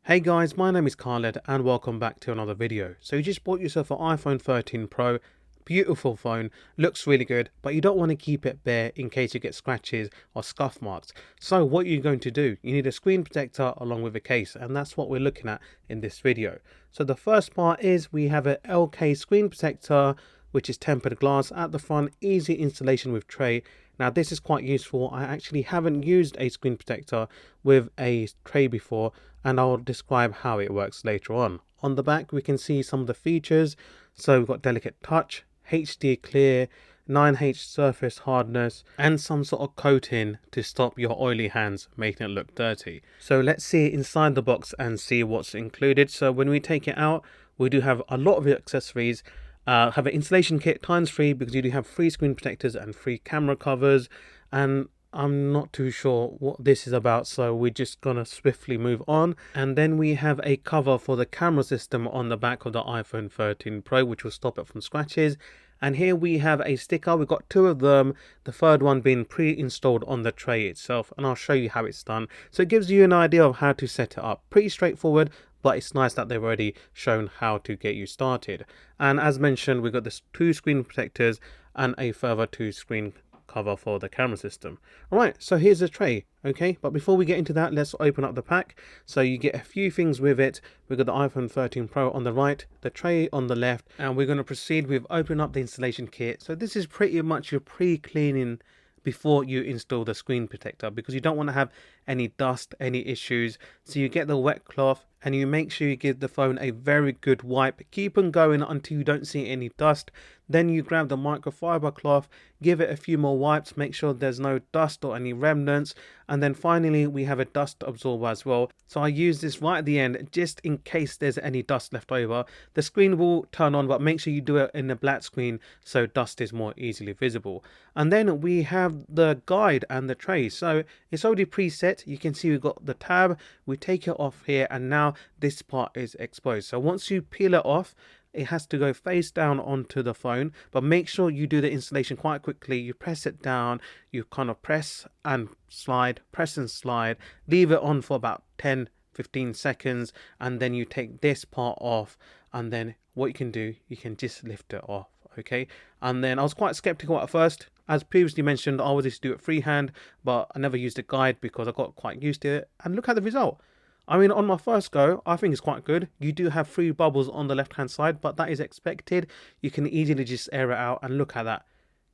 Hey guys, my name is Khaled and welcome back to another video. So you just bought yourself an iPhone 13 Pro, beautiful phone, looks really good, but you don't want to keep it bare in case you get scratches or scuff marks. So what you're going to do, you need a screen protector along with a case, and that's what we're looking at in this video. So the first part is we have an LK screen protector, which is tempered glass at the front, easy installation with tray. Now this is quite useful. I actually haven't used a screen protector with a tray before, and I'll describe how it works later on. On the back we can see some of the features. So we've got delicate touch, HD clear, 9H surface hardness, and some sort of coating to stop your oily hands making it look dirty. So let's see inside the box and see what's included. So when we take it out, we do have a lot of accessories. Have an installation kit times 3 because you do have free screen protectors and free camera covers, and I'm not too sure what this is about, so we're just gonna swiftly move on. And then we have a cover for the camera system on the back of the iPhone 13 Pro, which will stop it from scratches. And here we have a sticker. We've got 2 of them, the third one being pre-installed on the tray itself, and I'll show you how it's done. So it gives you an idea of how to set it up. Pretty straightforward, but it's nice that they've already shown how to get you started. And as mentioned, we've got this 2 screen protectors and a further 2 screen cover for the camera system. Alright, so here's the tray. Okay, but before we get into that, let's open up the pack. So you get a few things with it. We've got the iPhone 13 Pro on the right, the tray on the left, and we're going to proceed with opening up the installation kit. So this is pretty much your pre-cleaning before you install the screen protector, because you don't want to have any dust, any issues. So you get the wet cloth and you make sure you give the phone a very good wipe. Keep on going until you don't see any dust. Then you grab the microfiber cloth, give it a few more wipes, make sure there's no dust or any remnants. And then finally we have a dust absorber as well. So I use this right at the end just in case there's any dust left over. The screen will turn on, but make sure you do it in a black screen so dust is more easily visible. And then we have the guide and the tray. So it's already preset. You can see we've got the tab. We take it off here, and now this part is exposed. So once you peel it off, it has to go face down onto the phone, but make sure you do the installation quite quickly. You press it down, you kind of press and slide, press and slide, leave it on for about 10-15 seconds, and then you take this part off, and then what you can do, you can just lift it off. Okay, and then I was quite skeptical at first. As previously mentioned, I always used to do it freehand, but I never used a guide because I got quite used to it, and look at the result. I mean, on my first go, I think it's quite good. You do have 3 bubbles on the left hand side, but that is expected. You can easily just air it out, and look at that.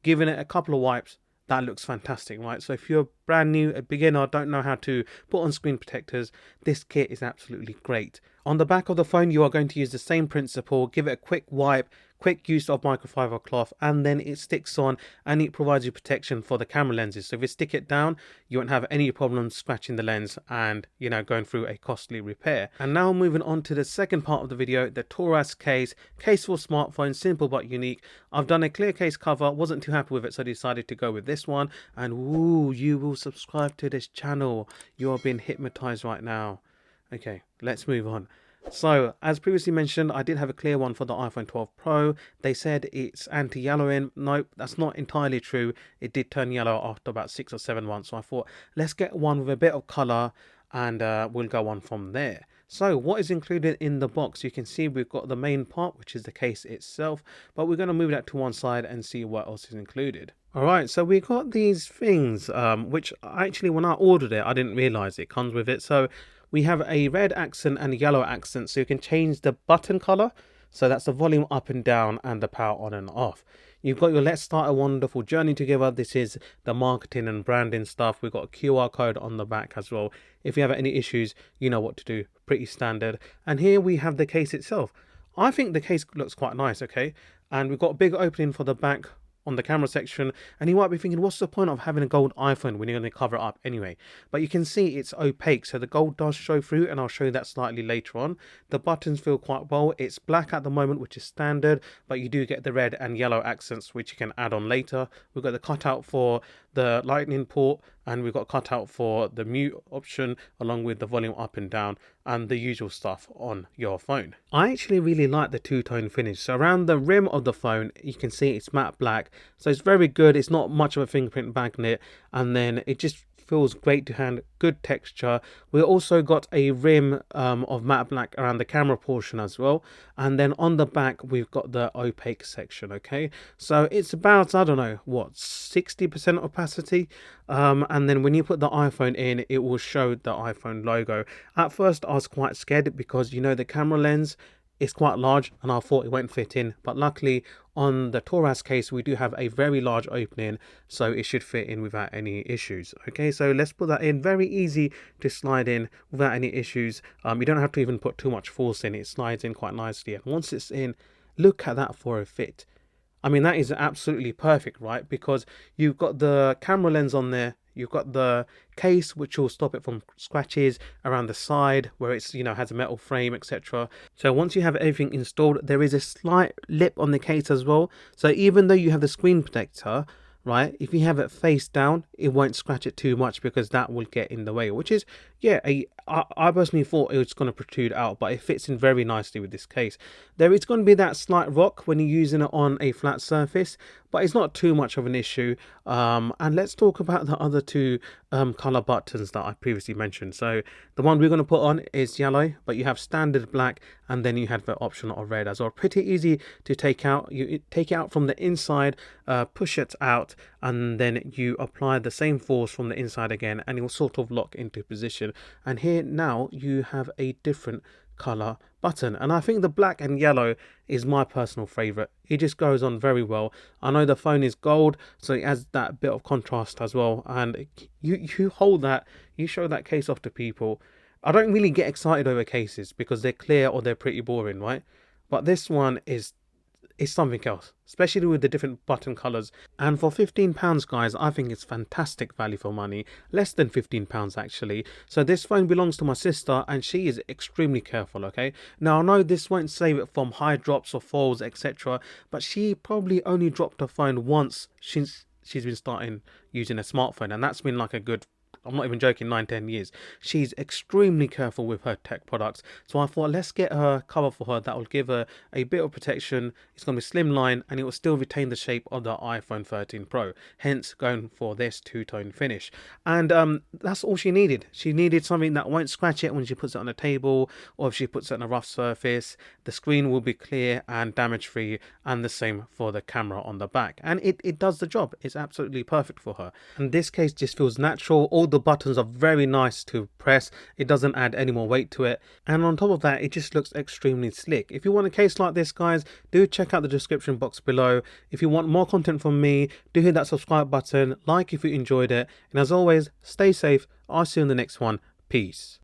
Giving it a couple of wipes, that looks fantastic, right? So if you're brand new, a beginner, don't know how to put on screen protectors, this kit is absolutely great. On the back of the phone, you are going to use the same principle. Give it a quick wipe, quick use of microfiber cloth, and then it sticks on and it provides you protection for the camera lenses. So if you stick it down, you won't have any problems scratching the lens and, you know, going through a costly repair. And now moving on to the second part of the video, the Torras case for smartphone, simple but unique. I've done a clear case cover, wasn't too happy with it, so I decided to go with this one. And ooh, you will subscribe to this channel. You are being hypnotized right now. Okay, let's move on. So, as previously mentioned, I did have a clear one for the iPhone 12 Pro. They said it's anti-yellowing. Nope, that's not entirely true. It did turn yellow after about 6 or 7 months. So I thought, let's get one with a bit of colour, and we'll go on from there. So what is included in the box? You can see we've got the main part, which is the case itself, but we're going to move that to one side and see what else is included. Alright, so we got these things, which actually when I ordered it, I didn't realise it comes with it. So we have a red accent and a yellow accent, so you can change the button color. So that's the volume up and down and the power on and off. You've got your Let's Start a Wonderful Journey Together. This is the marketing and branding stuff. We've got a QR code on the back as well. If you have any issues, you know what to do. Pretty standard. And here we have the case itself. I think the case looks quite nice, okay? And we've got a big opening for the back on the camera section, and you might be thinking, what's the point of having a gold iPhone when you're going to cover it up anyway? But you can see it's opaque, so the gold does show through, and I'll show you that slightly later on. The buttons feel quite well. It's black at the moment, which is standard, but you do get the red and yellow accents, which you can add on later. We've got the cutout for the lightning port, and we've got cutout for the mute option, along with the volume up and down and the usual stuff on your phone. I actually really like the two-tone finish. So around the rim of the phone, you can see it's matte black, so it's very good. It's not much of a fingerprint magnet, and then it just feels great to hand, good texture. We also got a rim of matte black around the camera portion as well, and then on the back we've got the opaque section. Okay, so it's about, I don't know what, 60% opacity, and then when you put the iPhone in, it will show the iPhone logo. At first I was quite scared because, you know, the camera lens is quite large and I thought it won't fit in, but luckily on the Torras case we do have a very large opening, so it should fit in without any issues. Okay, so let's put that in. Very easy to slide in without any issues. You don't have to even put too much force in, it slides in quite nicely, and once it's in, look at that for a fit. I mean, that is absolutely perfect, right? Because you've got the camera lens on there, you've got the case which will stop it from scratches around the side where it's, you know, has a metal frame, etc. So once you have everything installed, there is a slight lip on the case as well. So even though you have the screen protector, right, if you have it face down, it won't scratch it too much because that will get in the way, which is, yeah, I personally thought it was going to protrude out, but it fits in very nicely with this case. There is going to be that slight rock when you're using it on a flat surface, but it's not too much of an issue. And let's talk about the other two color buttons that I previously mentioned. So the one we're going to put on is yellow, but you have standard black, and then you have the option of red as well. Pretty easy to take out. You take it out from the inside, push it out, and then you apply the same force from the inside again, and it will sort of lock into position. And here now you have a different color button, and I think the black and yellow is my personal favorite. It just goes on very well. I know the phone is gold, so it adds that bit of contrast as well, and you hold that, you show that case off to people. I don't really get excited over cases because they're clear or they're pretty boring, right? But this one is something else, especially with the different button colors. And for £15, guys, I think it's fantastic value for money. Less than £15 actually. So this phone belongs to my sister and she is extremely careful. Okay, now I know this won't save it from high drops or falls, etc., but she probably only dropped her phone once since she's been starting using a smartphone, and that's been like a good, I'm not even joking, 9-10 years. She's extremely careful with her tech products. So I thought, let's get her cover for her that will give her a bit of protection. It's going to be slimline and it will still retain the shape of the iPhone 13 Pro. Hence going for this two-tone finish. And that's all she needed. She needed something that won't scratch it when she puts it on a table, or if she puts it on a rough surface. The screen will be clear and damage-free, and the same for the camera on the back. And it does the job. It's absolutely perfect for her. And this case just feels natural. All the buttons are very nice to press. It doesn't add any more weight to it, and on top of that, it just looks extremely slick. If you want a case like this, guys, do check out the description box below. If you want more content from me, do hit that subscribe button, like if you enjoyed it, and as always, stay safe. I'll see you in the next one. Peace.